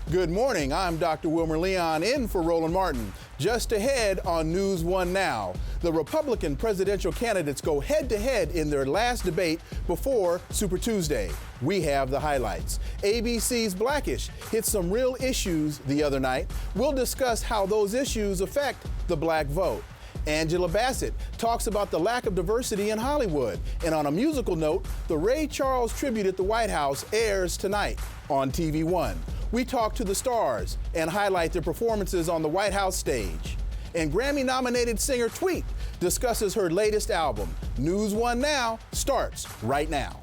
Good morning. I'm Dr. Wilmer Leon in for Roland Martin. Just ahead on News 1 Now, the Republican presidential candidates go head-to-head in their last debate before Super Tuesday. We have the highlights. ABC's Blackish hit some real issues the other night. We'll discuss how those issues affect the black vote. Angela Bassett talks about the lack of diversity in Hollywood. And on a musical note, the Ray Charles tribute at the White House airs tonight on TV One. We talk to the stars and highlight their performances on the White House stage. And Grammy-nominated singer Tweet discusses her latest album. News 1 Now starts right now.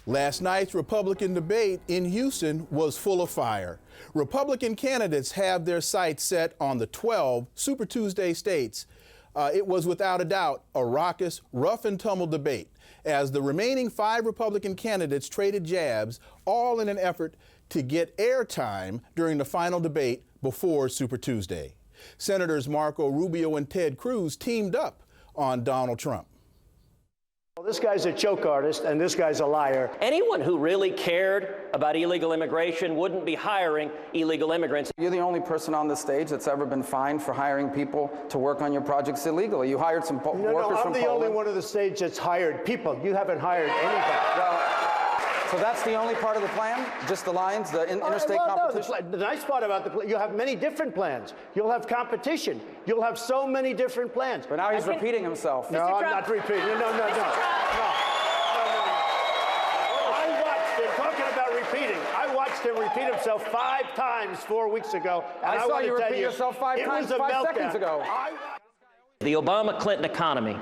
Last night's Republican debate in Houston was full of fire. Republican candidates have their sights set on the 12 Super Tuesday states. It was without a doubt a raucous, rough and tumble debate as the remaining 5 Republican candidates traded jabs, all in an effort to get airtime during the final debate before Super Tuesday. Senators Marco Rubio and Ted Cruz teamed up on Donald Trump. Well, this guy's a joke artist, and this guy's a liar. Anyone who really cared about illegal immigration wouldn't be hiring illegal immigrants. You're the only person on the stage that's ever been fined for hiring people to work on your projects illegally. You hired some workers from Poland. I'm the only one on the stage that's hired people. You haven't hired anybody. Well, so that's the only part of the plan? Just the lines, the interstate competition? No, the nice part about the plan, you have many different plans. You'll have competition. You'll have so many different plans. But now he's repeating himself. No, I'm not repeating. No. I watched him, talking about repeating, I watched him repeat himself 5 times 4 weeks ago. And I saw you repeat yourself 5 times 5 seconds ago. The Obama-Clinton economy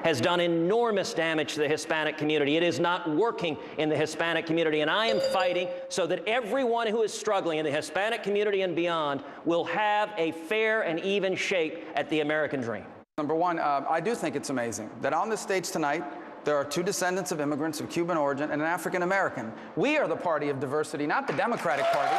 has done enormous damage to the Hispanic community. It is not working in the Hispanic community, and I am fighting so that everyone who is struggling in the Hispanic community and beyond will have a fair and even shake at the American dream. Number one, I do think it's amazing that on this stage tonight, there are 2 descendants of immigrants of Cuban origin and an African American. We are the party of diversity, not the Democratic Party.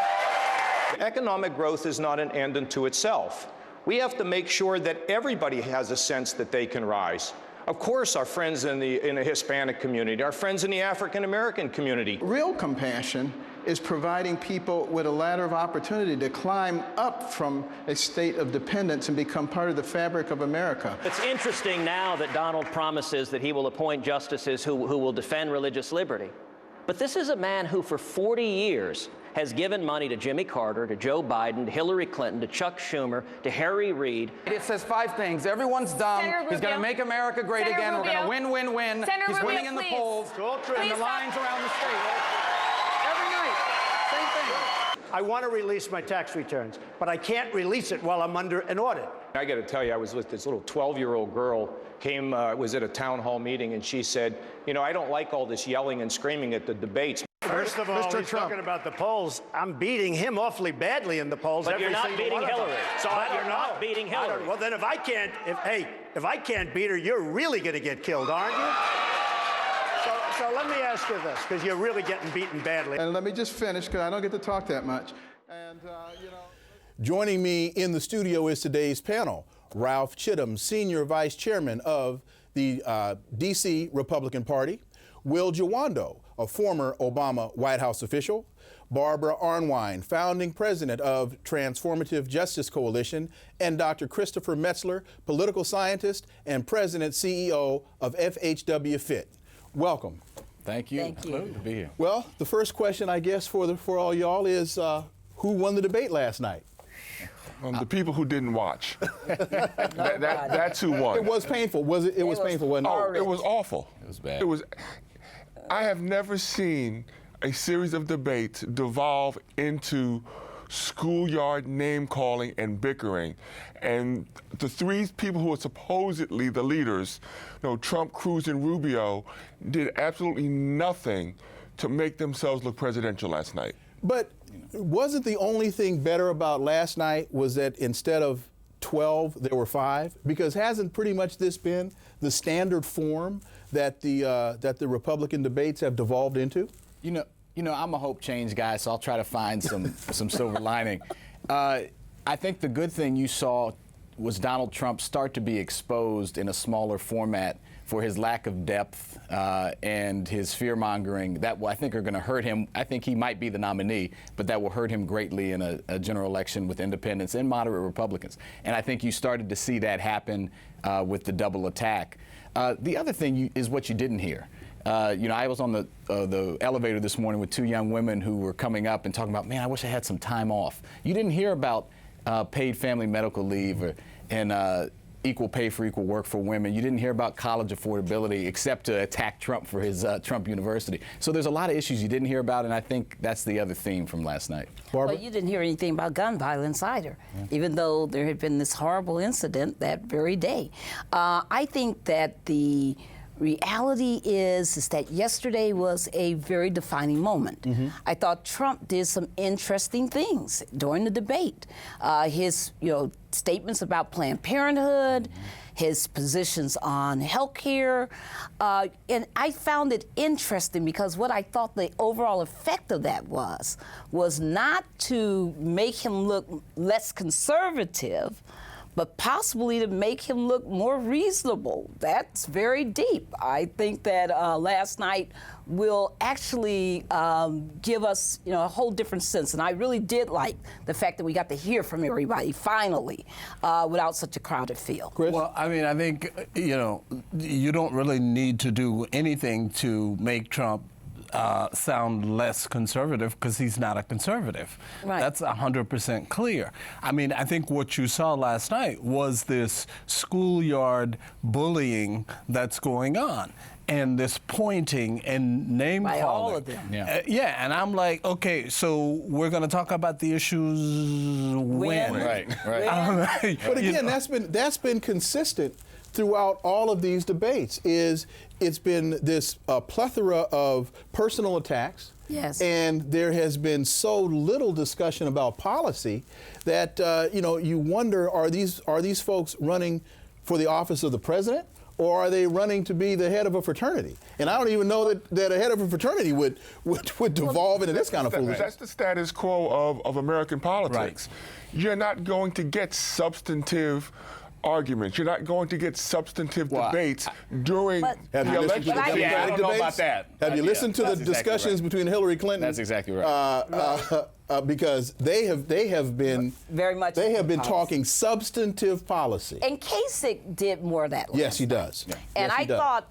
Economic growth is not an end unto itself. We have to make sure that everybody has a sense that they can rise. Of course, our friends in the Hispanic community, our friends in the African American community. Real compassion is providing people with a ladder of opportunity to climb up from a state of dependence and become part of the fabric of America. It's interesting now that Donald promises that he will appoint justices who will defend religious liberty. But this is a man who for 40 years has given money to Jimmy Carter, to Joe Biden, to Hillary Clinton, to Chuck Schumer, to Harry Reid. It says 5 things. Everyone's dumb. He's going to make America great again. We're going to win, win, win. He's winning in the polls. And the lines around the state. Every night, same thing. I want to release my tax returns, but I can't release it while I'm under an audit. I got to tell you, I was with this little 12-year-old girl, was at a town hall meeting, and she said, you know, I don't like all this yelling and screaming at the debates. First of all, he's talking about the polls. I'm beating him awfully badly in the polls. But you're not beating Hillary. So you're not beating Hillary. Well, then if I can't beat her, you're really going to get killed, aren't you? So let me ask you this, because you're really getting beaten badly. And let me just finish, because I don't get to talk that much. And, Joining me in the studio is today's panel. Ralph Chittum, Senior Vice Chairman of the D.C. Republican Party. Will Jawando, a former Obama White House official. Barbara Arnwine, founding president of Transformative Justice Coalition. And Dr. Christopher Metzler, political scientist and president CEO of FHW Fit. Welcome. Thank you. Thank you. Good to be here. Well, the first question, I guess, for all y'all is who won the debate last night? The people who didn't watch. That's who won. It was painful. Was it? It was painful, wasn't it? Oh, it was awful. It was bad. I have never seen a series of debates devolve into schoolyard name-calling and bickering. And the 3 people who are supposedly the leaders, Trump, Cruz, and Rubio, did absolutely nothing to make themselves look presidential last night. But wasn't the only thing better about last night was that instead of 12, there were 5? Because hasn't pretty much this been the standard form that the Republican debates have devolved into? You know, I'm a hope change guy, so I'll try to find some silver lining. I think the good thing you saw was Donald Trump start to be exposed in a smaller format for his lack of depth and his fear-mongering that I think are going to hurt him. I think he might be the nominee, but that will hurt him greatly in a general election with independents and moderate Republicans. And I think you started to see that happen with the double attack. The other thing is what you didn't hear. You know, I was on the elevator this morning with 2 young women who were coming up and talking about, man, I wish I had some time off. You didn't hear about paid family medical leave and equal pay for equal work for women. You didn't hear about college affordability except to attack Trump for his Trump University. So there's a lot of issues you didn't hear about, and I think that's the other theme from last night. Barbara? Well, you didn't hear anything about gun violence either, even though there had been this horrible incident that very day. I think that the reality is that yesterday was a very defining moment. I thought Trump did some interesting things during the debate. His, statements about Planned Parenthood, his positions on health care, and I found it interesting because what I thought the overall effect of that was not to make him look less conservative, but possibly to make him look more reasonable. That's very deep. I think that last night will actually give us, a whole different sense. And I really did like the fact that we got to hear from everybody finally without such a crowded field. Chris? Well, I mean, I think, you don't really need to do anything to make Trump sound less conservative because he's not a conservative. Right. That's 100% clear. I mean, I think what you saw last night was this schoolyard bullying that's going on and this pointing and name calling. By all of them. Yeah, and I'm like, okay, so we're going to talk about the issues when? Right. But again, that's been consistent throughout all of these debates. It's been this plethora of personal attacks. Yes. And there has been so little discussion about policy that you wonder, are these folks running for the office of the president, or are they running to be the head of a fraternity? And I don't even know that a head of a fraternity would devolve into this kind of foolishness. That's the status quo of American politics. Right. You're not going to get substantive arguments. You're not going to get substantive debates during the election. I don't know about that. Have you listened to the discussions between Hillary Clinton? That's exactly right. Because they have been very much. They have been talking substantive policy. And Kasich did more of that. Yes, he does. Yeah. And yes, I thought,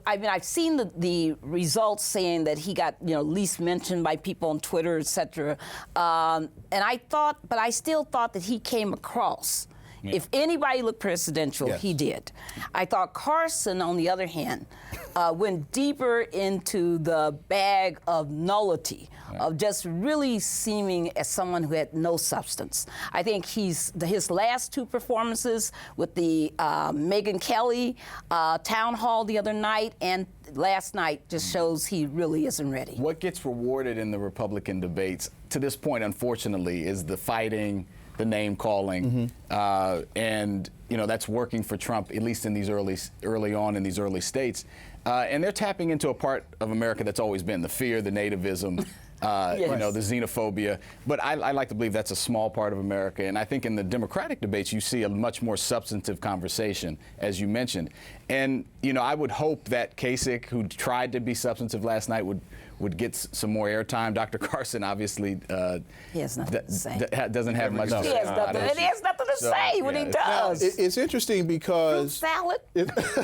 I mean, I've seen the results saying that he got, least mentioned by people on Twitter, et cetera. And I thought, but I still thought that he came across. Yeah. If anybody looked presidential, yes, he did. I thought Carson, on the other hand, went deeper into the bag of nullity, of just really seeming as someone who had no substance. I think his last 2 performances with the Megyn Kelly town hall the other night and last night just shows he really isn't ready. What gets rewarded in the Republican debates, to this point, unfortunately, is the fighting, the name calling, and that's working for Trump, at least in these early on in these early states. And they're tapping into a part of America that's always been the fear, the nativism, yes, the xenophobia. But I like to believe that's a small part of America. And I think in the Democratic debates, you see a much more substantive conversation, as you mentioned. And I would hope that Kasich, who tried to be substantive last night, would get some more airtime. Dr. Carson, obviously, he has nothing to say. Doesn't have much to say. He has nothing to say when he does. It's interesting because... Fruit salad?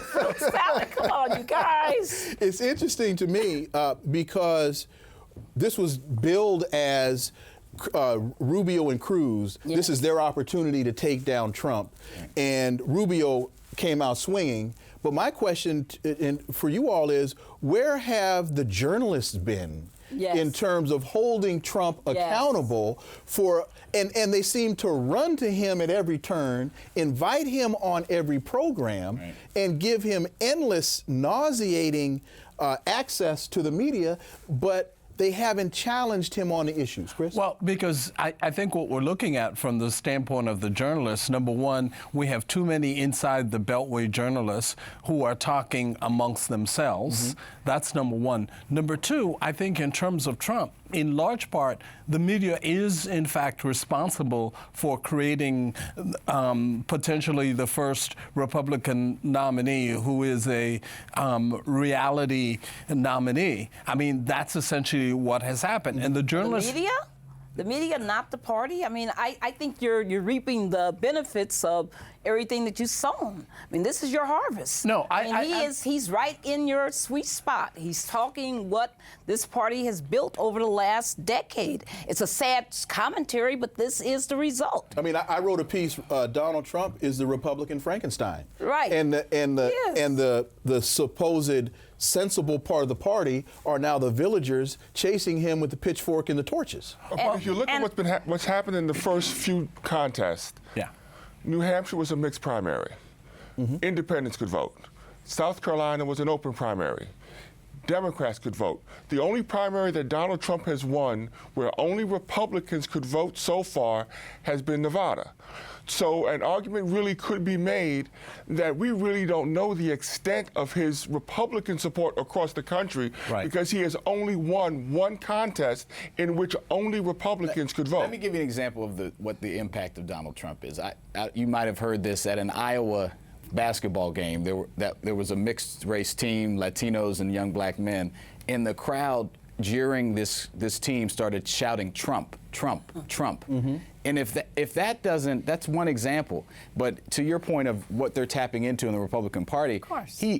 Fruit salad, come on, you guys. It's interesting to me because this was billed as Rubio and Cruz. Yes. This is their opportunity to take down Trump. And Rubio came out swinging. But my question for you all is, where have the journalists been in terms of holding Trump accountable for, and they seem to run to him at every turn, invite him on every program, and give him endless, nauseating access to the media, but they haven't challenged him on the issues, Chris? Well, because I think what we're looking at from the standpoint of the journalists, number one, we have too many inside the Beltway journalists who are talking amongst themselves. Mm-hmm. That's number one. Number two, I think in terms of Trump, in large part, the media is, in fact, responsible for creating potentially the first Republican nominee who is a reality nominee. I mean, that's essentially what has happened. And the journalists... The media? The media, not the party? I mean, I think you're reaping the benefits of everything that you've sown. I mean, this is your harvest. No, he's right in your sweet spot. He's talking what this party has built over the last decade. It's a sad commentary, but this is the result. I mean, I wrote a piece, Donald Trump is the Republican Frankenstein. Right. And the supposed sensible part of the party are now the villagers chasing him with the pitchfork and the torches. Well, if you look at what's happened in the first few contests, yeah. New Hampshire was a mixed primary. Mm-hmm. Independents could vote. South Carolina was an open primary. Democrats could vote. The only primary that Donald Trump has won where only Republicans could vote so far has been Nevada. So an argument really could be made that we really don't know the extent of his Republican support across the country because he has only won one contest in which only Republicans could vote. Let me give you an example of what the impact of Donald Trump is. You might have heard this at an Iowa basketball game. There was a mixed race team, Latinos and young black men, and the crowd jeering this team started shouting Trump, Trump, Trump. Mm-hmm. And if that doesn't, that's one example. But to your point of what they're tapping into in the Republican Party,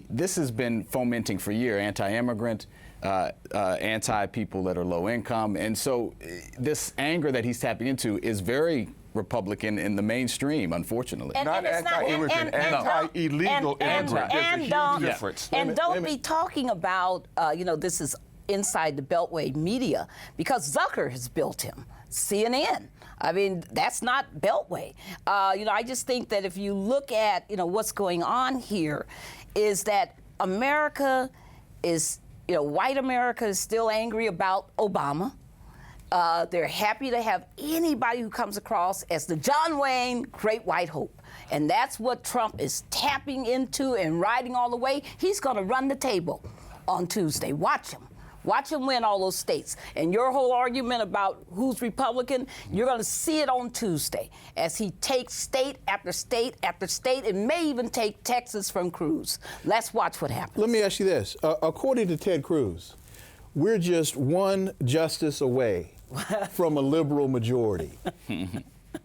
this has been fomenting for years, anti-immigrant, anti-people that are low income. And so this anger that he's tapping into is very Republican in the mainstream, unfortunately. Not anti-immigrant, anti-illegal immigrant. There's a huge difference. And don't be talking about, this is inside the Beltway media, because Zucker has built him. CNN. I mean, that's not Beltway. I just think that if you look at, what's going on here, is that America is, white America is still angry about Obama. They're happy to have anybody who comes across as the John Wayne Great White Hope. And that's what Trump is tapping into and riding all the way. He's going to run the table on Tuesday. Watch him. Watch him win all those states. And your whole argument about who's Republican, you're going to see it on Tuesday as he takes state after state after state and may even take Texas from Cruz. Let's watch what happens. Let me ask you this. According to Ted Cruz, we're just one justice away from a liberal majority.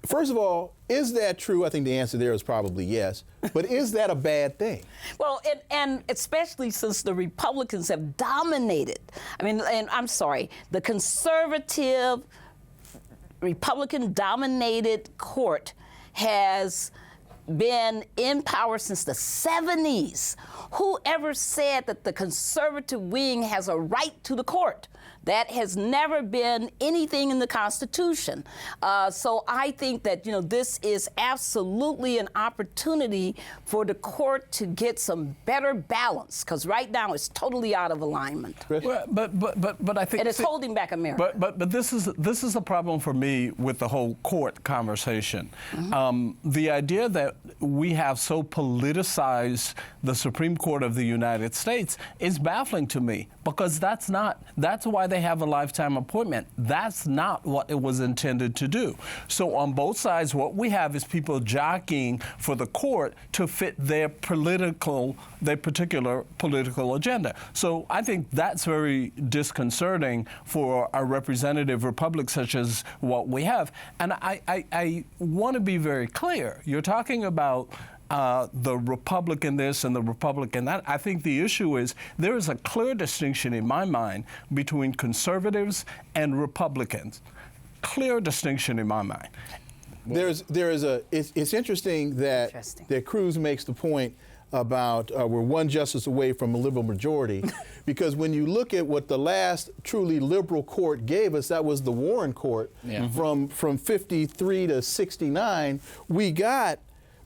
First of all, is that true? I think the answer there is probably yes. But is that a bad thing? Well, and especially since the Republicans have dominated. I mean, and I'm sorry, the conservative Republican-dominated court has been in power since the 70s. Whoever said that the conservative wing has a right to the court? That has never been anything in the Constitution. So I think that, this is absolutely an opportunity for the court to get some better balance, because right now it's totally out of alignment. Well, but I think... And it's holding back America. But this is a problem for me with the whole court conversation. Mm-hmm. The idea that we have so politicized the Supreme Court of the United States is baffling to me, because that's why they have a lifetime appointment. That's not what it was intended to do. So on both sides, what we have is people jockeying for the court to fit their particular political agenda. So I think that's very disconcerting for a representative republic such as what we have. And I want to be very clear. You're talking about the Republican this and the Republican that. I think the issue is there is a clear distinction in my mind between conservatives and Republicans. Clear distinction in my mind. It's interesting that Cruz makes the point about we're one justice away from a liberal majority, because when you look at what the last truly liberal court gave us, that was the Warren Court, from 53 to 69, we got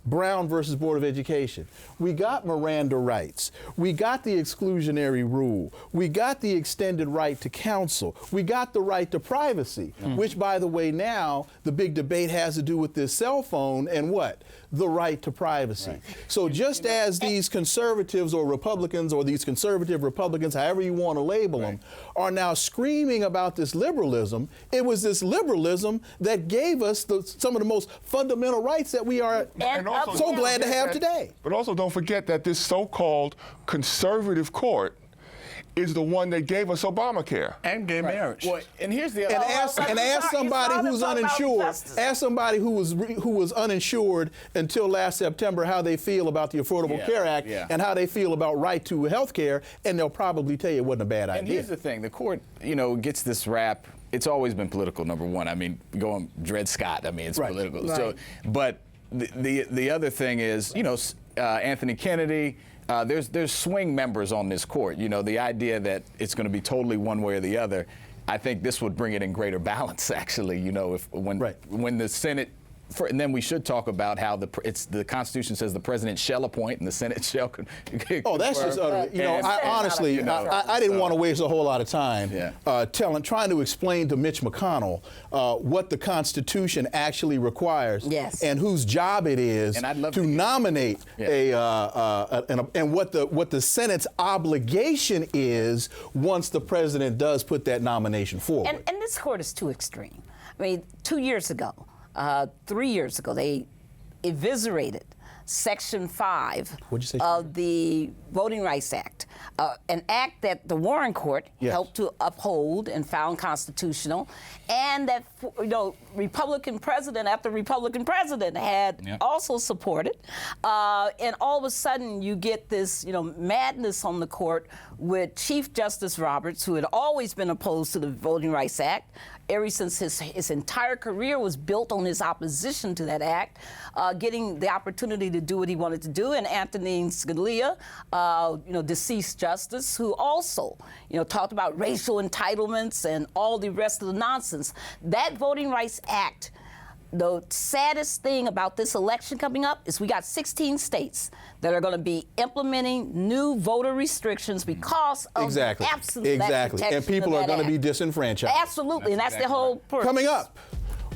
Brown versus Board of Education. We got Miranda rights. We got the exclusionary rule. We got the extended right to counsel. We got the right to privacy, which, by the way, now the big debate has to do with this cell phone and what? The right to privacy. Right. So just as these conservatives or Republicans, or these conservative Republicans, however you want to label them, are now screaming about this liberalism, it was this liberalism that gave us some of the most fundamental rights that we are so glad to have today. But also don't forget that this so-called conservative court is the one that gave us Obamacare and gay marriage. Well, and here's the other. Ask somebody who's uninsured. Ask somebody who was uninsured until last September how they feel about the Affordable Care Act and how they feel about right to health care, and they'll probably tell you it wasn't a bad idea. And here's the thing: the court, gets this rap. It's always been political. Number one, I mean, going Dred Scott. I mean, it's political. Right. So, but the other thing is, Anthony Kennedy. There's swing members on this court. The idea that it's going to be totally one way or the other, I think this would bring it in greater balance, actually, when the Senate, and then we should talk about how the Constitution says the president shall appoint and the Senate shall. Oh, that's just honestly, I didn't want to waste a whole lot of time trying to explain to Mitch McConnell what the Constitution actually requires, and whose job it is to nominate and what the Senate's obligation is once the president does put that nomination forward. And this court is too extreme. I mean, 2 years ago. 3 years ago, they eviscerated Section 5 of the Voting Rights Act, an act that the Warren Court helped to uphold and found constitutional, and that Republican president after Republican president had also supported. And all of a sudden, you get this madness on the court with Chief Justice Roberts, who had always been opposed to the Voting Rights Act. Ever since his entire career was built on his opposition to that act, getting the opportunity to do what he wanted to do, and Antonin Scalia, deceased justice, who also, talked about racial entitlements and all the rest of the nonsense. That Voting Rights Act, the saddest thing about this election coming up is we got 16 states that are going to be implementing new voter restrictions because of the absence of that protection. And people are going to be disenfranchised. Absolutely, and that's the whole purpose. Coming up,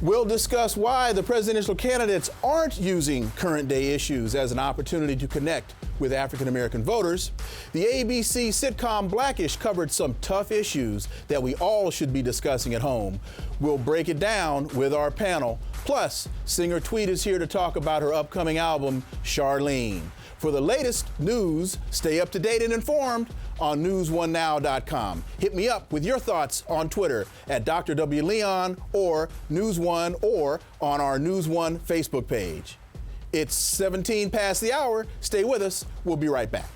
we'll discuss why the presidential candidates aren't using current day issues as an opportunity to connect with African-American voters. The ABC sitcom Blackish covered some tough issues that we all should be discussing at home. We'll break it down with our panel. Plus, singer Tweet is here to talk about her upcoming album, Charlene. For the latest news, stay up to date and informed on NewsOneNow.com. Hit me up with your thoughts on Twitter at Dr. W. Leon or News One or on our News One Facebook page. It's 17 past the hour. Stay with us. We'll be right back.